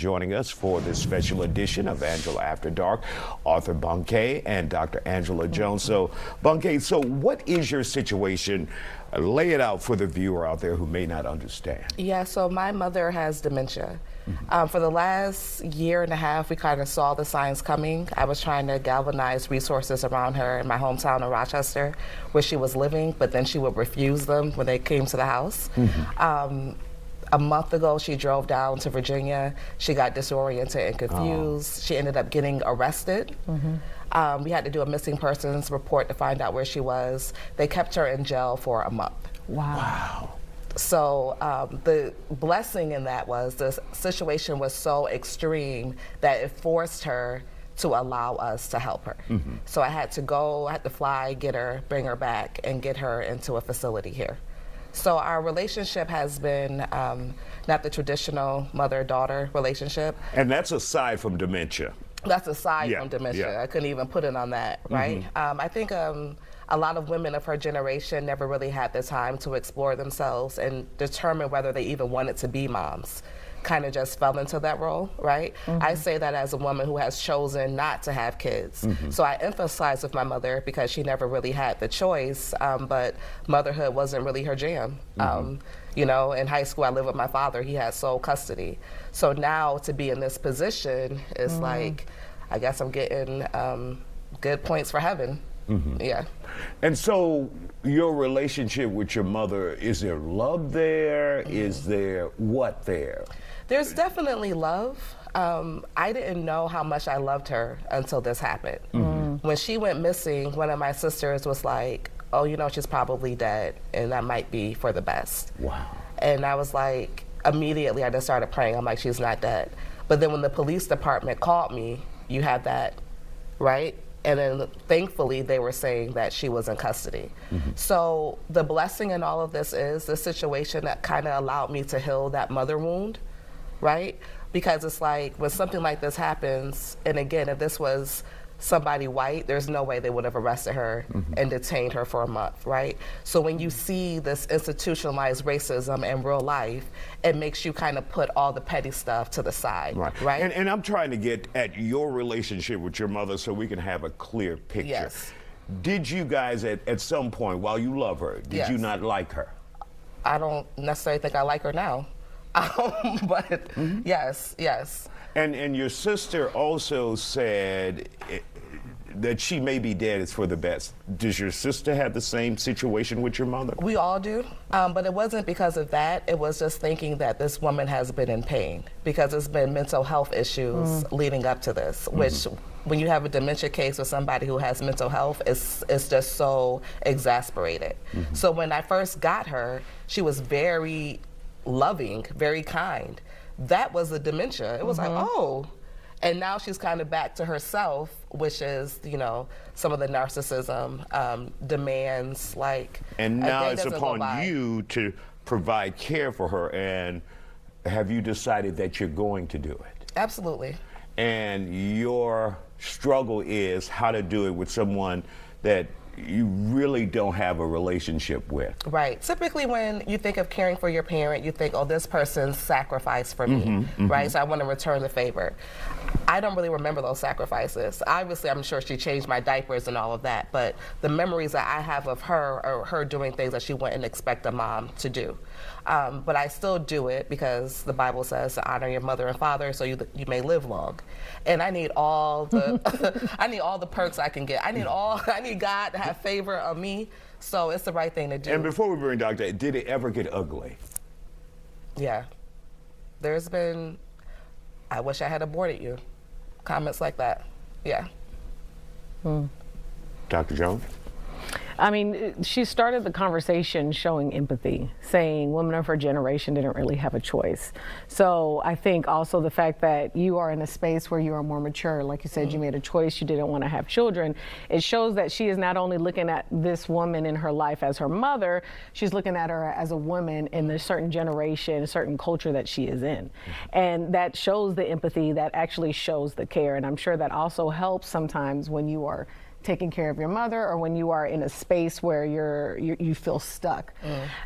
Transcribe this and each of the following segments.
Joining us for this special edition of Angela After Dark, Arthur Bunke and Dr. Angela Jones. So, Bunke, so what is your situation? Lay it out for the viewer out there who may not understand. Yeah, so my mother has dementia. For the last year and a half, we kind of saw the signs coming. I was trying to galvanize resources around her in my hometown of Rochester, where she was living, but then she would refuse them when they came to the house. A month ago, she drove down to Virginia. She got disoriented and confused. She ended up getting arrested. We had to do a missing persons report to find out where she was. They kept her in jail for a month. Wow. So the blessing in that was the situation was so extreme that it forced her to allow us to help her. So I had to fly, get her, bring her back, and get her into a facility here. So our relationship has been not the traditional mother-daughter relationship. And that's aside from dementia. That's aside from dementia. I couldn't even put it on that, right? I think a lot of women of her generation never really had the time to explore themselves and determine whether they even wanted to be moms. Kind of just fell into that role, right? I say that as a woman who has chosen not to have kids. So I emphasize with my mother because she never really had the choice, but motherhood wasn't really her jam. You know, in high school I lived with my father, he had sole custody. So now to be in this position is like, I guess I'm getting good points for heaven. Yeah. And so your relationship with your mother, is there love there? Is there what there? There's definitely love. I didn't know how much I loved her until this happened. When she went missing, one of my sisters was like, oh, you know, she's probably dead, and that might be for the best. Wow. And I was like, immediately I just started praying. I'm like, she's not dead. But then when the police department called me, you had that, right? And then thankfully they were saying that she was in custody. So the blessing in all of this is the situation that kind of allowed me to heal that mother wound, right? Because it's like when something like this happens, and again, if this was somebody white, there's no way they would have arrested her and detained her for a month, right? So when you see this institutionalized racism in real life, it makes you kind of put all the petty stuff to the side, right? And I'm trying to get at your relationship with your mother so we can have a clear picture. Yes. Did you guys at some point, while you love her, did you not like her? I don't necessarily think I like her now, but yes. And your sister also said that she may be dead is for the best. Does your sister have the same situation with your mother? We all do, but it wasn't because of that. It was just thinking that this woman has been in pain because there's been mental health issues leading up to this, which when you have a dementia case with somebody who has mental health, it's just so exasperated. So when I first got her, she was very loving, very kind. That was the dementia. It was like, oh. And now she's kind of back to herself, which is, you know, some of the narcissism demands, like. And now it's upon you to provide care for her. And have you decided that you're going to do it? Absolutely. And your struggle is how to do it with someone that you really don't have a relationship with. Right. Typically when you think of caring for your parent, you think, oh, this person's sacrificed for me, right? So I want to return the favor. I don't really remember those sacrifices. Obviously, I'm sure she changed my diapers and all of that, but the memories that I have of her are her doing things that she wouldn't expect a mom to do. But I still do it because the Bible says to honor your mother and father so you may live long. And I need all the I need all the perks I can get. I need God to have favor on me, so it's the right thing to do. And before we bring Doctor, did it ever get ugly? Yeah. There's been, I wish I had aborted you. Comments like that. Yeah. Dr. Jones? I mean, she started the conversation showing empathy, saying women of her generation didn't really have a choice. So I think also the fact that you are in a space where you are more mature, like you said, you made a choice, you didn't want to have children. It shows that she is not only looking at this woman in her life as her mother, she's looking at her as a woman in the certain generation, a certain culture that she is in. And that shows the empathy, that actually shows the care. And I'm sure that also helps sometimes when you are taking care of your mother or when you are in a space where you feel stuck.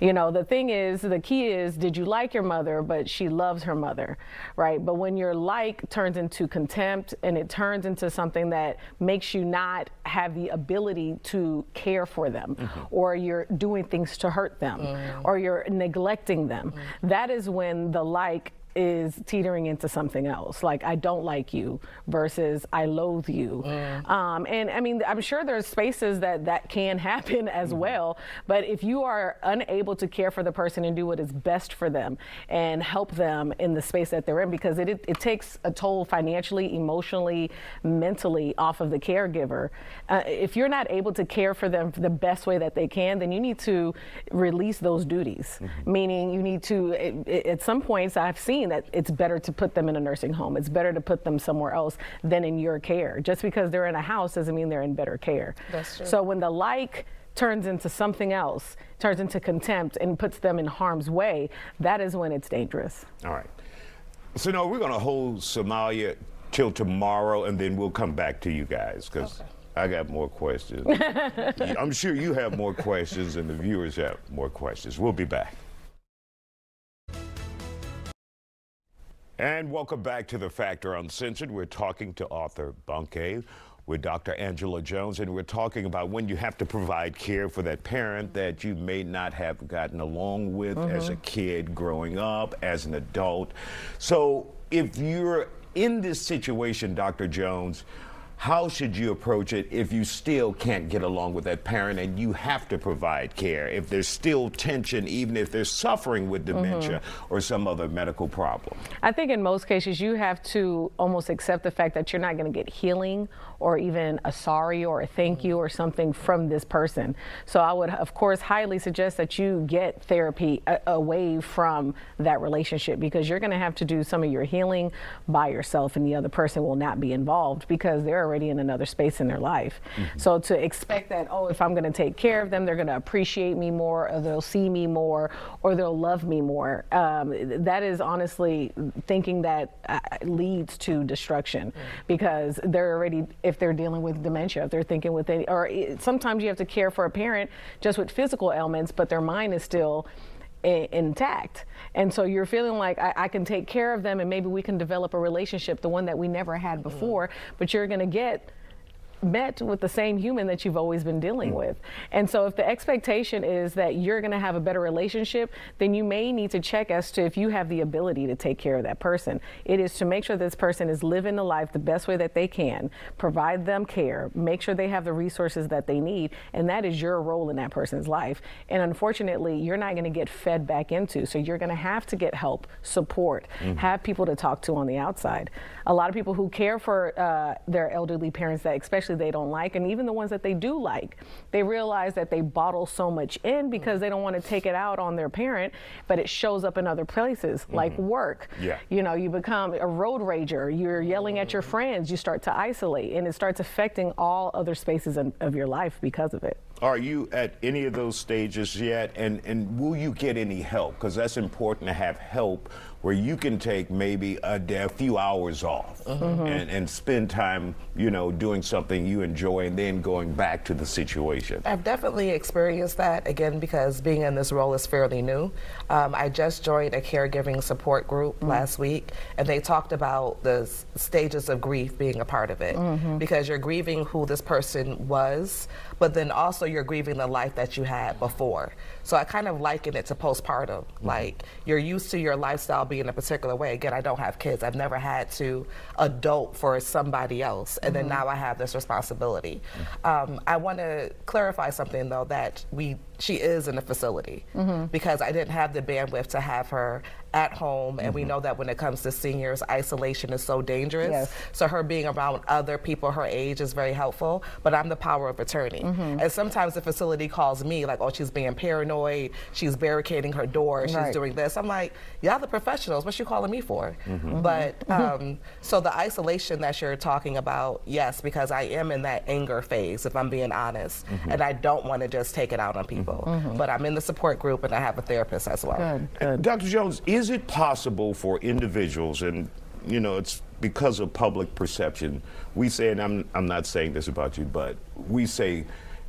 You know, the thing is, the key is, did you like your mother, but she loves her mother, right? But when your like turns into contempt and it turns into something that makes you not have the ability to care for them, or you're doing things to hurt them, or you're neglecting them, that is when the like is teetering into something else, like I don't like you versus I loathe you. And I mean, I'm sure there's spaces that can happen as well, but if you are unable to care for the person and do what is best for them and help them in the space that they're in, because it takes a toll financially, emotionally, mentally off of the caregiver. If you're not able to care for them the best way that they can, then you need to release those duties. Meaning you need to, at some points I've seen that it's better to put them in a nursing home. It's better to put them somewhere else than in your care. Just because they're in a house doesn't mean they're in better care. That's true. So when the like turns into something else, turns into contempt and puts them in harm's way, that is when it's dangerous. All right. So no, we're going to hold Somalia till tomorrow, and then we'll come back to you guys, because I got more questions. I'm sure you have more questions, and the viewers have more questions. We'll be back. And welcome back to The Factor Uncensored. We're talking to author Bunke with Dr. Angela Jones, and we're talking about when you have to provide care for that parent that you may not have gotten along with as a kid growing up, as an adult. So if you're in this situation, Dr. Jones, how should you approach it if you still can't get along with that parent and you have to provide care? If there's still tension, even if they're suffering with dementia or some other medical problem? I think in most cases you have to almost accept the fact that you're not going to get healing or even a sorry or a thank you or something from this person. So I would, of course, highly suggest that you get therapy away from that relationship, because you're going to have to do some of your healing by yourself, and the other person will not be involved because they're already in another space in their life. So to expect that, oh, if I'm going to take care of them, they're going to appreciate me more, or they'll see me more, or they'll love me more, that is honestly thinking that leads to destruction, because they're already, if they're dealing with dementia, if they're thinking with any, or sometimes you have to care for a parent just with physical ailments, but their mind is still intact. And so you're feeling like I can take care of them and maybe we can develop a relationship, the one that we never had before, but you're going to get met with the same human that you've always been dealing with. And so if the expectation is that you're going to have a better relationship, then you may need to check as to if you have the ability to take care of that person. It is to make sure this person is living the life the best way that they can, provide them care, make sure they have the resources that they need, and that is your role in that person's life. And unfortunately, you're not going to get fed back into, so you're going to have to get help, support, have people to talk to on the outside. A lot of people who care for their elderly parents that especially they don't like, and even the ones that they do like, they realize that they bottle so much in because they don't want to take it out on their parent, but it shows up in other places like work. You know, you become a road rager, you're yelling at your friends, you start to isolate, and it starts affecting all other spaces of your life because of it. Are you at any of those stages yet? And will you get any help? Because that's important to have help where you can take maybe a few hours off and spend time, you know, doing something you enjoy and then going back to the situation. I've definitely experienced that, again, because being in this role is fairly new. I just joined a caregiving support group last week, and they talked about the stages of grief being a part of it, because you're grieving who this person was, but then also you're grieving the life that you had before. So I kind of liken it to postpartum. Like, you're used to your lifestyle being a particular way. Again, I don't have kids. I've never had to adult for somebody else, and then now I have this responsibility. I want to clarify something, though, that she is in a facility, because I didn't have the bandwidth to have her at home, and we know that when it comes to seniors, isolation is so dangerous. So her being around other people her age is very helpful, but I'm the power of attorney. And sometimes the facility calls me like, oh, she's being paranoid, she's barricading her door, she's doing this. I'm like, y'all the professionals, what you calling me for? But so the isolation that you're talking about, yes, because I am in that anger phase, if I'm being honest, and I don't want to just take it out on people. But I'm in the support group and I have a therapist as well. Good. Dr. Jones, is it possible for individuals, and you know, it's because of public perception. We say, and I'm not saying this about you, but we say,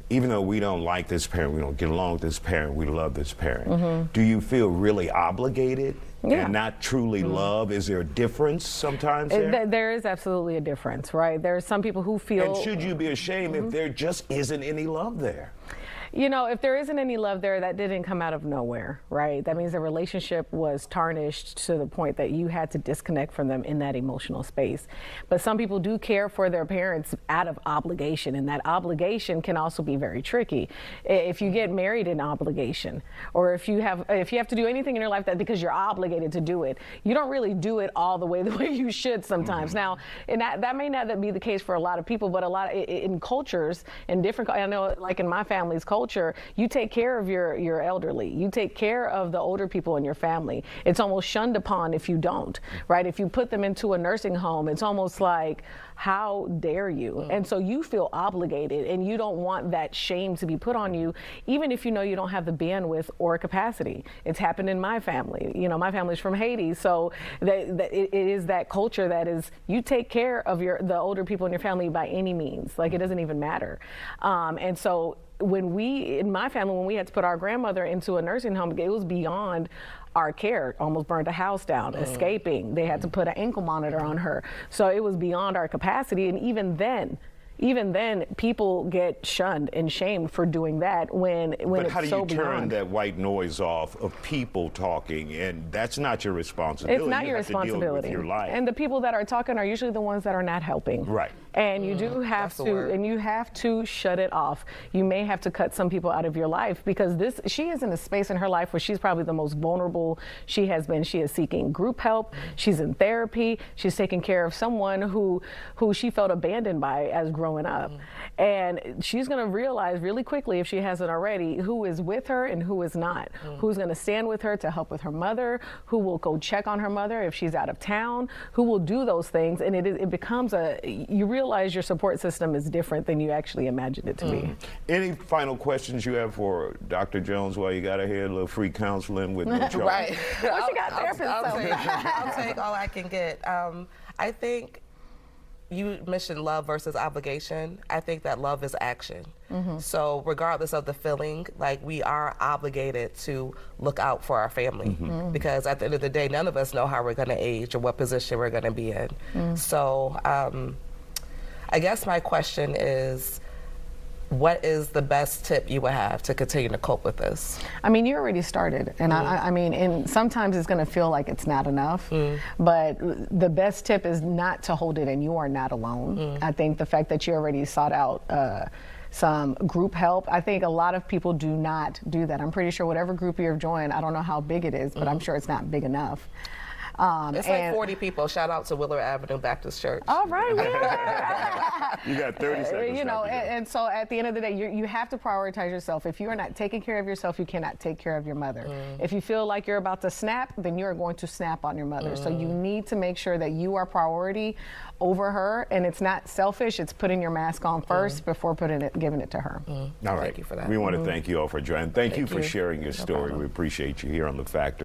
even though we don't like this parent, we don't get along with this parent, we love this parent. Do you feel really obligated and not truly love? Is there a difference sometimes there? There is absolutely a difference, right? There are some people who feel... And should you be ashamed if there just isn't any love there? You know, if there isn't any love there, that didn't come out of nowhere, right? That means the relationship was tarnished to the point that you had to disconnect from them in that emotional space. But some people do care for their parents out of obligation, and that obligation can also be very tricky. If you get married in obligation, or if you have to do anything in your life that because you're obligated to do it, you don't really do it all the way you should sometimes. Now, and that may not be the case for a lot of people, but in cultures, in different, I know, like in my family's culture, you take care of your elderly. You take care of the older people in your family. It's almost shunned upon if you don't, right? If you put them into a nursing home, it's almost like, how dare you? And so you feel obligated, and you don't want that shame to be put on you, even if you know you don't have the bandwidth or capacity. It's happened in my family. You know, my family's from Haiti, so it is that culture that is, you take care of the older people in your family by any means. Like, it doesn't even matter. And so in my family, when we had to put our grandmother into a nursing home, it was beyond our care. Almost burned the house down, escaping. They had to put an ankle monitor on her. So it was beyond our capacity. And even then, people get shunned and shamed for doing that when it's so beyond. But how do you turn that white noise off of people talking? And that's not your responsibility. It's not your responsibility. To deal with your life. And the people that are talking are usually the ones that are not helping. Right. And you do have to shut it off. You may have to cut some people out of your life, because she is in a space in her life where she's probably the most vulnerable she has been. She is seeking group help. She's in therapy. She's taking care of someone who she felt abandoned by as growing up. And she's going to realize really quickly, if she hasn't already, who is with her and who is not. Who's going to stand with her to help with her mother, who will go check on her mother if she's out of town, who will do those things. And it becomes you realize your support system is different than you actually imagined it to be. Any final questions you have for Dr. Jones while you got her here? A little free counseling with no charge. Right. What you got there for I'll take all I can get. I think you mentioned love versus obligation. I think that love is action. So regardless of the feeling, like, we are obligated to look out for our family, because at the end of the day, none of us know how we're going to age or what position we're going to be in. So I guess my question is, what is the best tip you would have to continue to cope with this? I mean, you already started, and I mean, and sometimes it's going to feel like it's not enough, but the best tip is not to hold it, and you are not alone. I think the fact that you already sought out some group help, I think a lot of people do not do that. I'm pretty sure whatever group you've joined, I don't know how big it is, but I'm sure it's not big enough. It's like 40 people. Shout out to Willard Avenue Baptist Church. All right, You got 30 seconds. You know, and so at the end of the day, you have to prioritize yourself. If you are not taking care of yourself, you cannot take care of your mother. If you feel like you're about to snap, then you're going to snap on your mother. So you need to make sure that you are priority over her, and it's not selfish. It's putting your mask on first before giving it to her. All right. Thank you for that. We want to thank you all for joining. Thank you for sharing your story. We appreciate you here on The Factor.